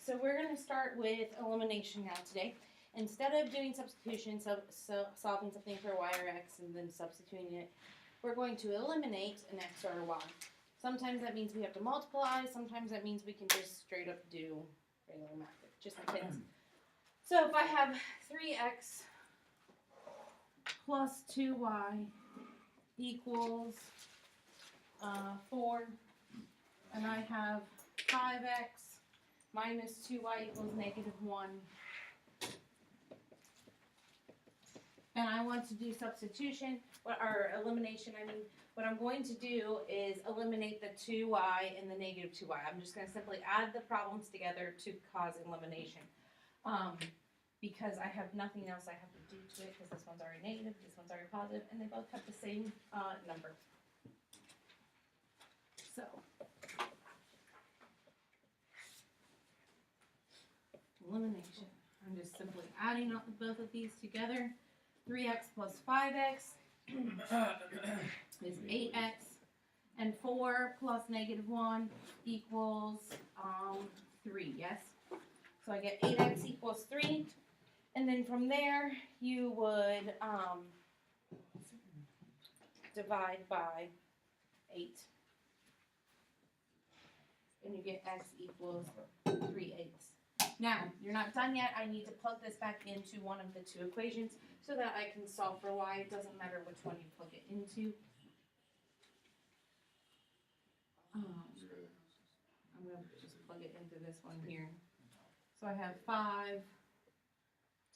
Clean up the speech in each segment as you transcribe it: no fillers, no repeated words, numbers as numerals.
so we're going to start with elimination now today. Instead of doing substitution, solving something for y or x and then substituting it, we're going to eliminate an x or a y. Sometimes that means we have to multiply, sometimes that means we can just straight up do regular math, just like kids. So if I have 3x plus 2y equals 4, and I have 5x minus 2y equals -1, and I want to do substitution, or elimination, what I'm going to do is eliminate the 2y and the -2y. I'm just going to simply add the problems together to cause elimination. Because I have nothing else I have to do to it, because this one's already negative, this one's already positive, and they both have the same number. So, elimination. I'm just simply adding up both of these together. 3x plus 5x is 8x, and 4 plus -1 equals 3, yes? So I get 8x equals 3, and then from there you would divide by 8, and you get x equals 3/8. Now, you're not done yet. I need to plug this back into one of the two equations so that I can solve for y. It doesn't matter which one you plug it into. I'm going to just plug it into this one here. So I have 5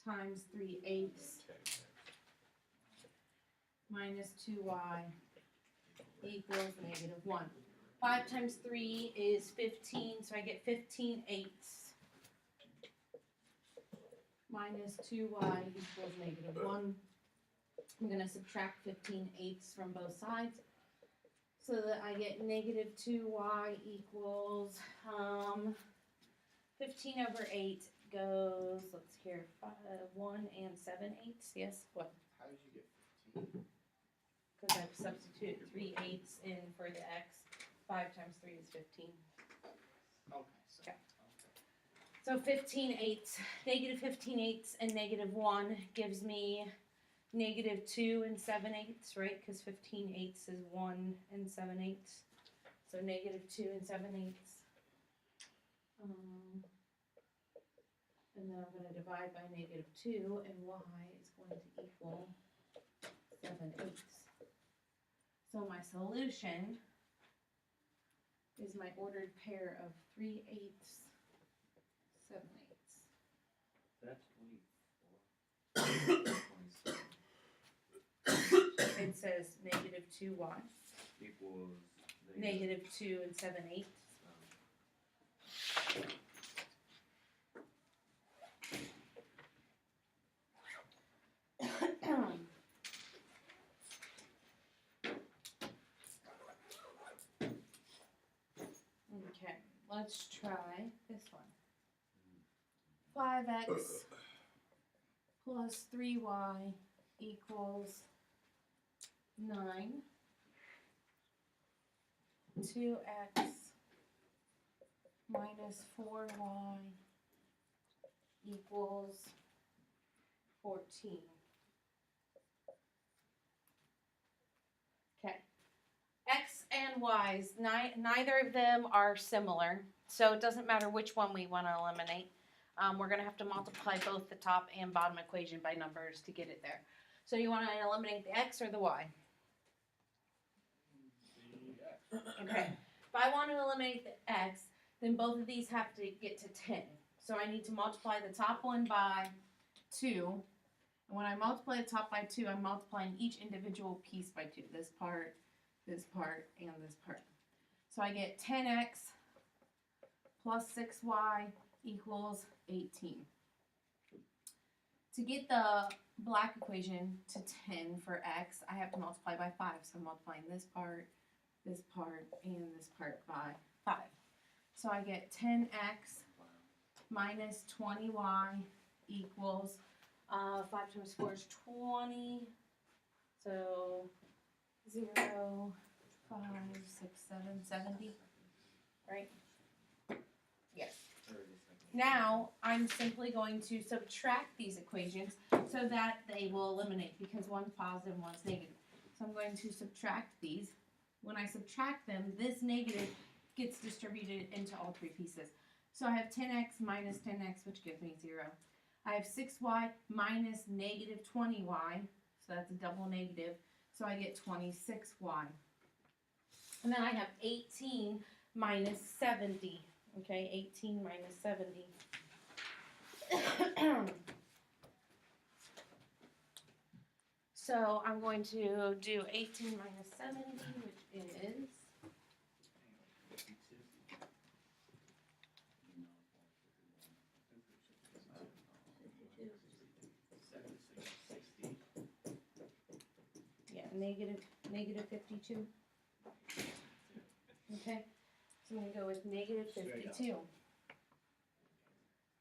times 3/8 minus 2y equals -1. 5 times 3 is 15, so I get 15/8 minus 2y equals -1. I'm going to subtract 15/8 from both sides so that I get -2y equals 15 over 8 goes, let's hear, 1 and 7/8. Yes, what? How did you get 15? Because I've substituted 3/8 in for the x. 5 times 3 is 15. Okay. Okay. So 15/8, -15/8 and -1 gives me -2 and 7/8, right? Because 15/8 is 1 and 7/8. So -2 and 7/8. And then I'm going to divide by -2, and y is going to equal 7/8. So my solution is my ordered pair of 3/8, 7/8. That's 24. 27 It says -2y, equals -2 and 7/8. Okay, let's try this one. 5x plus 3y equals 9. 2x minus 4y equals 14. Okay. X and Y's, neither of them are similar, so it doesn't matter which one we want to eliminate. We're going to have to multiply both the top and bottom equation by numbers to get it there. So you want to eliminate the X or the Y? Okay. If I want to eliminate the X, then both of these have to get to 10. So I need to multiply the top one by 2. And when I multiply the top by 2, I'm multiplying each individual piece by 2. This part, and this part. So I get 10x plus 6y equals 18. To get the black equation to 10 for x, I have to multiply by 5. So I'm multiplying this part, and this part by 5. So I get 10x minus 20y equals 5 times 4 is 20. So 0, 5, 6, 7, 70. Right? Yes. Now, I'm simply going to subtract these equations so that they will eliminate because one's positive and one's negative. So I'm going to subtract these. When I subtract them, this negative gets distributed into all three pieces. So I have 10x minus 10x, which gives me 0. I have 6y minus negative 20y, so that's a double negative, so I get 26y. And then I have 18 minus 70, okay, 18 minus 70. So I'm going to do 18 minus 70, which is 60. negative 52. Okay, so I'm going to go with negative Straight up. 52.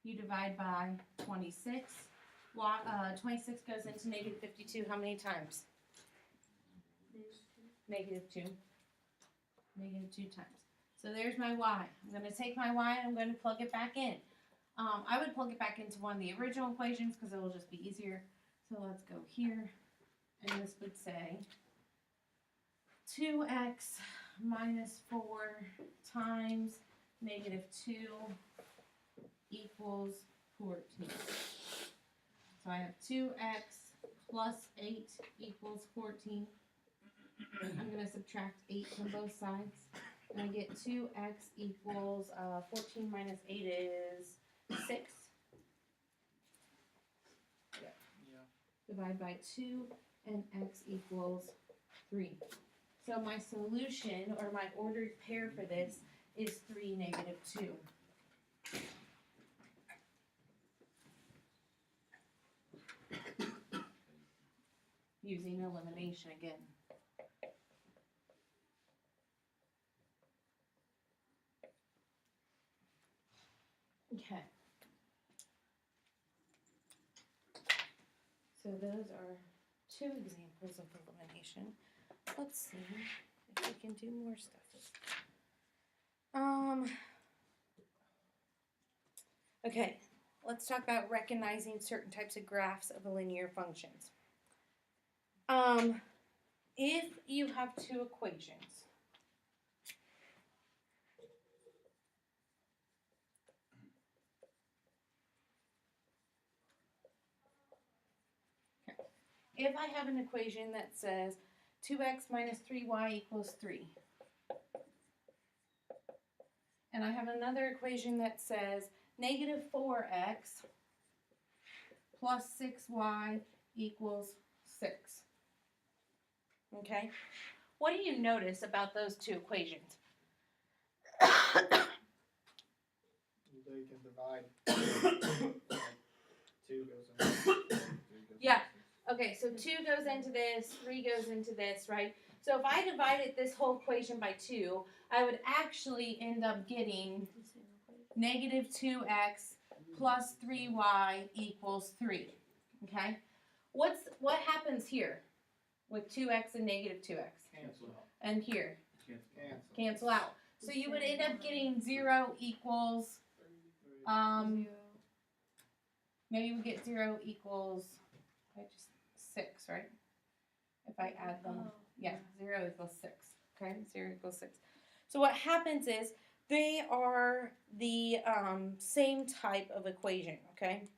You divide by 26. 26 goes into negative 52 how many times? Negative 2. Negative 2 times. So there's my y. I'm going to take my y and I'm going to plug it back in. I would plug it back into one of the original equations because it will just be easier. So let's go here. And this would say 2x minus 4 times negative 2 equals 14. So I have 2x plus 8 equals 14. I'm going to subtract 8 from both sides. And I get 2x equals 14 minus 8 is 6. Yeah. Divide by 2 and x equals 3. So my solution or my ordered pair for this is 3, negative 2. Using elimination again. Okay. So those are 2 examples of elimination. Let's see if we can do more stuff. Okay, let's talk about recognizing certain types of graphs of linear functions. If you have 2 equations, if I have an equation that says 2x minus 3y equals 3, and I have another equation that says negative 4x plus 6y equals 6. Okay? What do you notice about those 2 equations? They can divide. 2 goes in. 3 goes Yeah. in. Okay, so 2 goes into this, 3 goes into this, right? So if I divided this whole equation by 2, I would actually end up getting negative 2x plus 3y equals 3. Okay? What happens here with 2x and negative 2x? Cancel out. And here, Cancel. cancel out. So you would end up getting 0 equals, 33. maybe we get 0 equals, just 6, right? If I add them. Yeah, 0 equals 6. Okay, 0 equals 6. So what happens is they are the same type of equation, okay?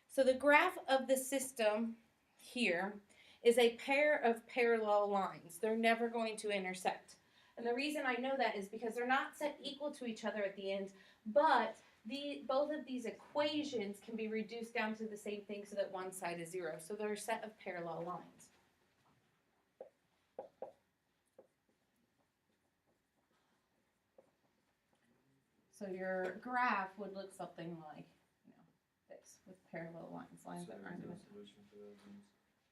So the graph of the system here is a pair of parallel lines. They're never going to intersect. And the reason I know that is because they're not set equal to each other at the end, but both of these equations can be reduced down to the same thing so that one side is 0. So they're a set of parallel lines. So your graph would look something like, this, with parallel lines that aren't even.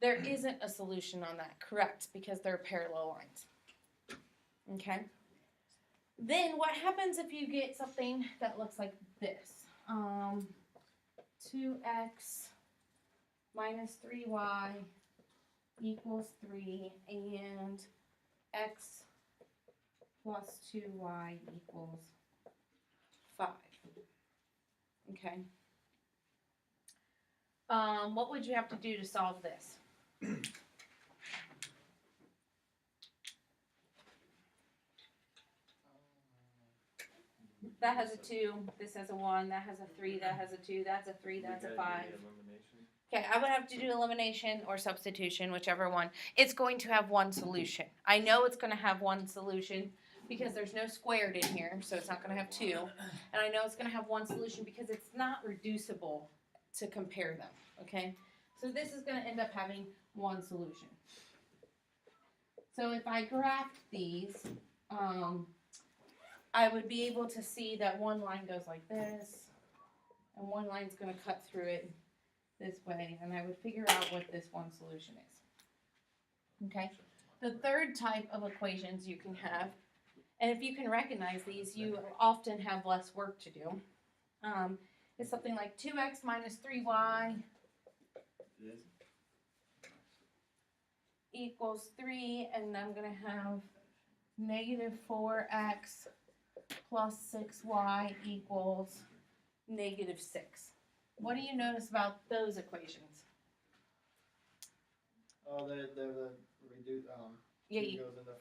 There isn't a solution on that, correct, because they're parallel lines. Okay? Then what happens if you get something that looks like this? 2x minus 3y equals 3 and x plus 2y equals 5. Okay. What would you have to do to solve this? That has a 2, this has a 1, that has a 3, that has a 2, that's a 3, that's a 5. Okay, I would have to do elimination or substitution, whichever one. It's going to have one solution. I know it's going to have one solution because there's no squared in here, so it's not going to have 2. And I know it's going to have one solution because it's not reducible to compare them, okay? So this is going to end up having one solution. So if I graphed these, I would be able to see that one line goes like this, and one line's going to cut through it this way, and I would figure out what this one solution is. Okay? The third type of equations you can have, and if you can recognize these, you often have less work to do, is something like 2x minus 3y equals 3, and I'm going to have negative 4x plus 6y equals negative 6. What do you notice about those equations? Oh, the reduce, Yeah, 2 goes into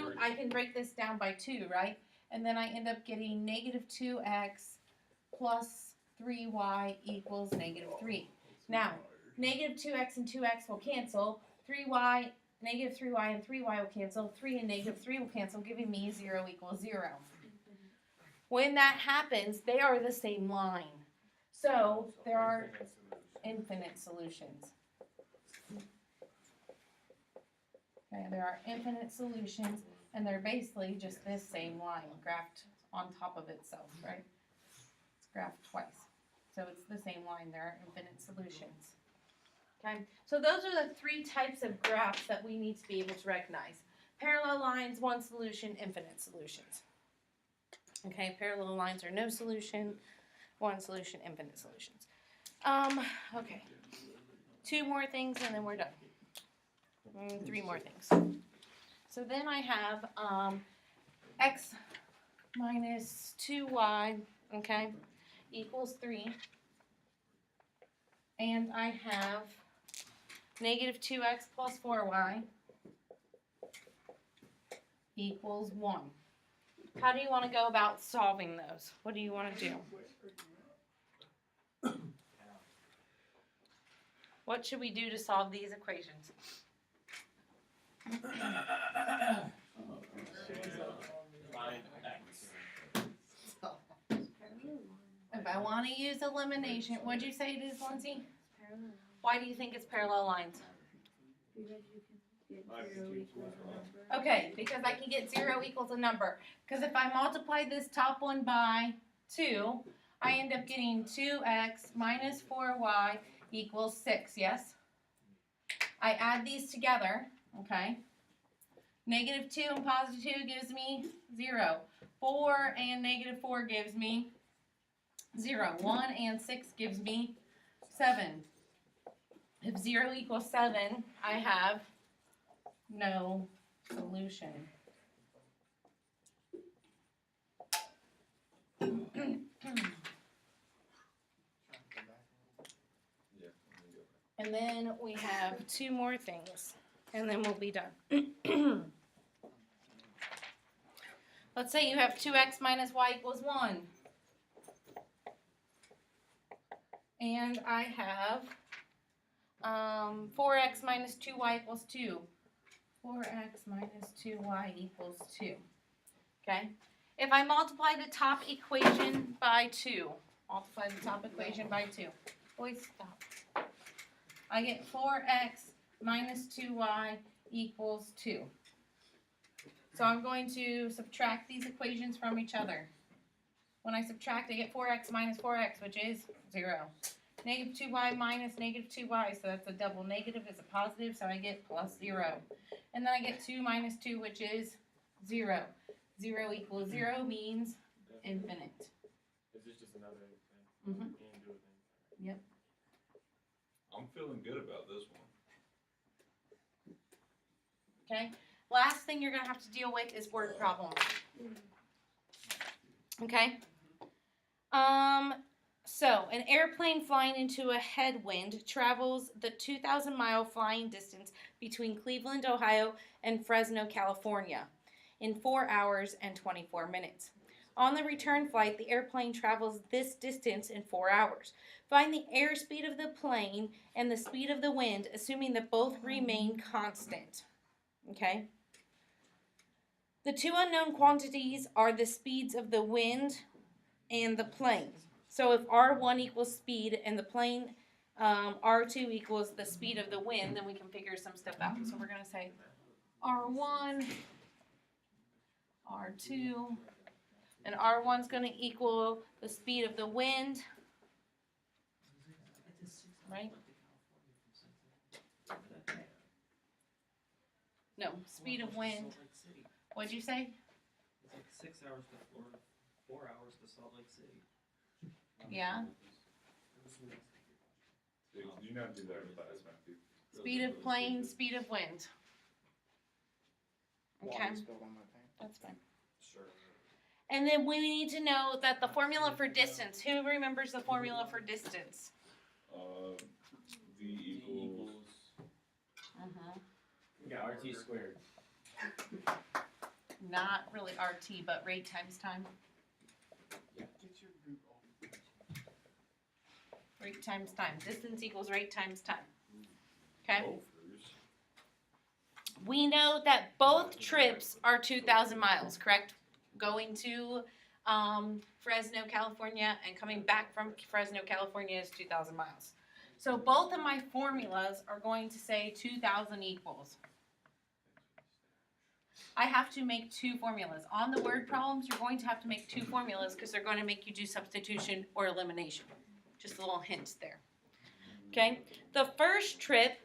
4. 2, I can break this down by 2, right? And then I end up getting negative 2x plus 3y equals negative 3. Now, negative 2x and 2x will cancel. 3y, negative 3y and 3y will cancel. 3 and negative 3 will cancel, giving me 0 equals 0. When that happens, they are the same line. So, there are infinite solutions. Okay, there are infinite solutions, and they're basically just this same line graphed on top of itself, right? It's graphed twice. So it's the same line. There are infinite solutions. Okay, so those are the 3 types of graphs that we need to be able to recognize. Parallel lines, one solution, infinite solutions. Okay, parallel lines are no solution, one solution, infinite solutions. Okay, 2 more things and then we're done. 3 more things. So then I have x minus 2y, okay, equals 3. And I have negative 2x plus 4y equals 1. How do you want to go about solving those? What do you want to do? What should we do to solve these equations? If I want to use elimination, what'd you say it is, Lindsay? Why do you think it's parallel lines? Okay, because I can get 0 equals a number. Because if I multiply this top one by 2, I end up getting 2x minus 4y equals 6, yes? I add these together, okay? Negative 2 and positive 2 gives me 0. 4 and negative 4 gives me 0. 1 and 6 gives me 7. If 0 equals 7, I have no solution. And then we have 2 more things, and then we'll be done. Let's say you have 2x minus y equals 1. And I have 4x minus 2y equals 2. 4x minus 2y equals 2. Okay? If I multiply the top equation by 2, boys, stop. I get 4x minus 2y equals 2. So I'm going to subtract these equations from each other. When I subtract, I get 4x minus 4x, which is 0. Negative 2y minus negative 2y, so that's a double negative is a positive, so I get plus 0. And then I get 2 minus 2, which is 0. 0 equals 0 means infinite. Is this just another thing? Mhm. You can do it then. Yep. I'm feeling good about this one. Okay? Last thing you're going to have to deal with is word problems. Okay? So, an airplane flying into a headwind travels the 2,000-mile flying distance between Cleveland, Ohio, and Fresno, California, in 4 hours and 24 minutes. On the return flight, the airplane travels this distance in 4 hours. Find the airspeed of the plane and the speed of the wind, assuming that both remain constant. Okay? The two unknown quantities are the speeds of the wind and the plane. So if R1 equals speed and the plane R2 equals the speed of the wind, then we can figure some stuff out. So we're going to say R1, R2, and R1 is going to equal the speed of the wind, right? No, speed of wind. What'd you say? It's like 6 hours to Florida, 4 hours to Salt Lake City. Yeah. Did you not do that in class, Matthew? Speed of plane, speed of wind. Okay, that's fine. Sure. And then we need to know that the formula for distance. Who remembers the formula for distance? V equals. Yeah, RT squared. Not really RT, but rate times time. Rate times time. Distance equals rate times time. Okay? Loafers. We know that both trips are 2,000 miles, correct? Going to Fresno, California, and coming back from Fresno, California is 2,000 miles. So both of my formulas are going to say 2,000 equals. I have to make two formulas. On the word problems, you're going to have to make two formulas because they're going to make you do substitution or elimination. Just a little hint there. Okay? The first trip,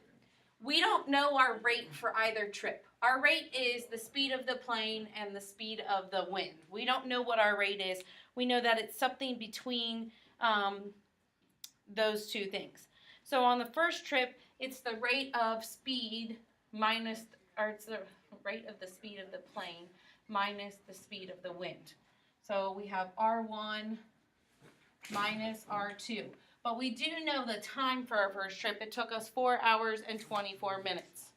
we don't know our rate for either trip. Our rate is the speed of the plane and the speed of the wind. We don't know what our rate is. We know that it's something between those two things. So on the first trip, it's the rate of speed minus, or it's the rate of the speed of the plane minus the speed of the wind. So we have R1 minus R2. But we do know the time for our first trip. It took us 4 hours and 24 minutes.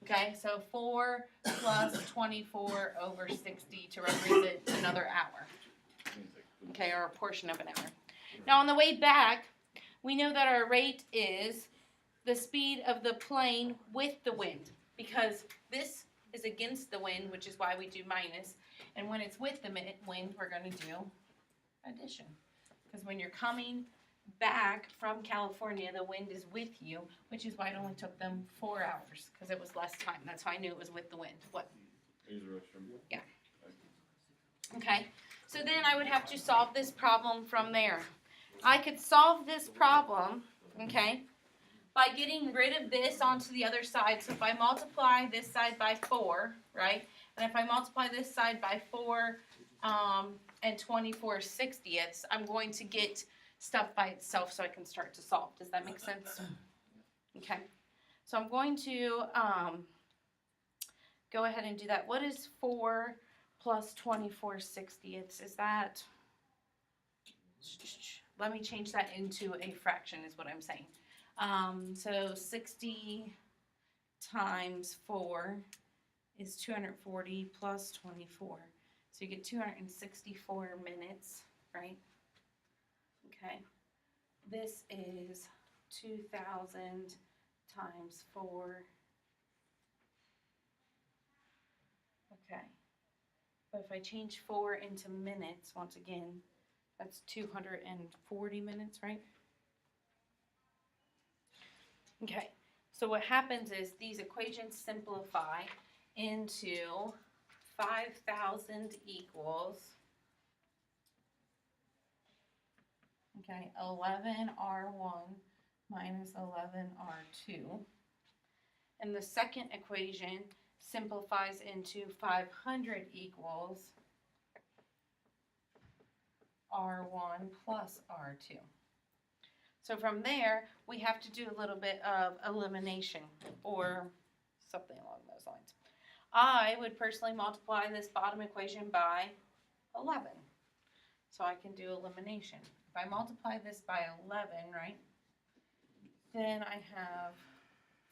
Okay, so 4 plus 24 over 60 to represent another hour. Okay, or a portion of an hour. Now on the way back, we know that our rate is the speed of the plane with the wind, because this is against the wind, which is why we do minus. And when it's with the wind, we're going to do addition. Because when you're coming back from California, the wind is with you, which is why it only took them 4 hours, because it was less time. That's how I knew it was with the wind. What? Use the restroom. Yeah. Okay, so then I would have to solve this problem from there. I could solve this problem, okay, by getting rid of this onto the other side. So if I multiply this side by 4, right, and if I multiply this side by 4 and 24/60ths, I'm going to get stuff by itself so I can start to solve. Does that make sense? Okay, so I'm going to go ahead and do that. What is 4 plus 24/60ths? Is that, let me change that into a fraction is what I'm saying. So 60 times 4 is 240 plus 24. So you get 264 minutes, right? Okay. This is 2,000 times 4. Okay. But if I change 4 into minutes, once again, that's 240 minutes, right? Okay, so what happens is these equations simplify into 5,000 equals, okay, 11R1 minus 11R2. And the second equation simplifies into 500 equals R1 plus R2. So from there, we have to do a little bit of elimination or something along those lines. I would personally multiply this bottom equation by 11. So I can do elimination. if I multiply this by 11, right? Then I have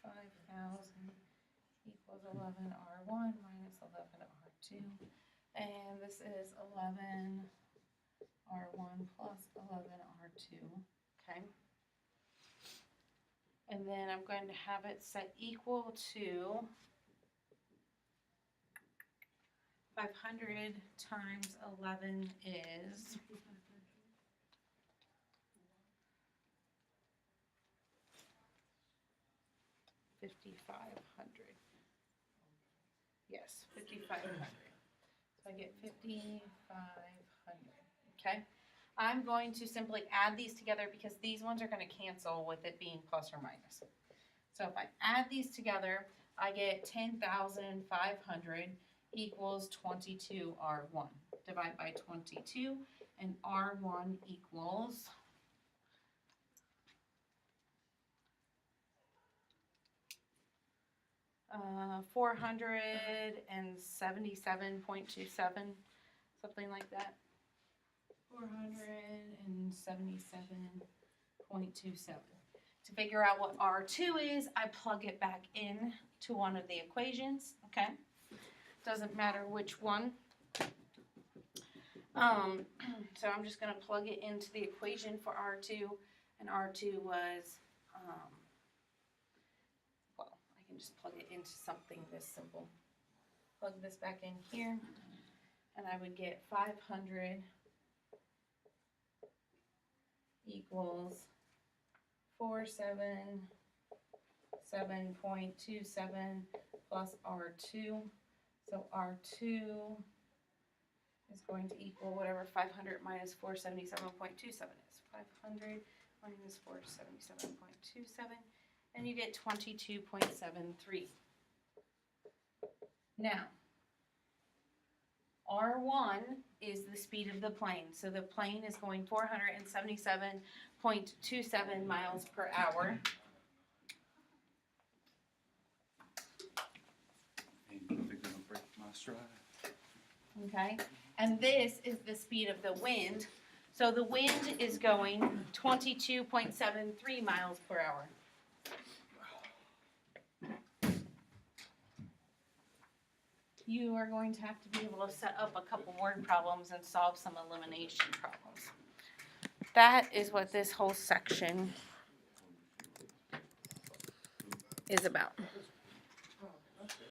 5,000 equals 11 R1 minus 11 R2. And this is 11 R1 plus 11 R2, okay? And then I'm going to have it set equal to 500 times 11 is 5,500. Yes, 5,500. So I get 5,500, okay? I'm going to simply add these together because these ones are going to cancel with it being plus or minus. So if I add these together, I get 10,500 equals 22 R1. Divide by 22, and R1 equals 477.27, something like that. 477.27. To figure out what R2 is, I plug it back in to one of the equations, okay? Doesn't matter which one. So I'm just going to plug it into the equation for R2, and R2 was, well, I can just plug it into something this simple. Plug this back in here, and I would get 500 equals 477.27 plus R2. So R2 is going to equal whatever 500 minus 477.27 is. 500 minus 477.27, and you get 22.73. Now, R1 is the speed of the plane. So the plane is going 477.27 miles per hour. Ain't nothing gonna break my stride. Okay, and this is the speed of the wind. So the wind is going 22.73 miles per hour. You are going to have to be able to set up a couple word problems and solve some elimination problems. That is what this whole section is about.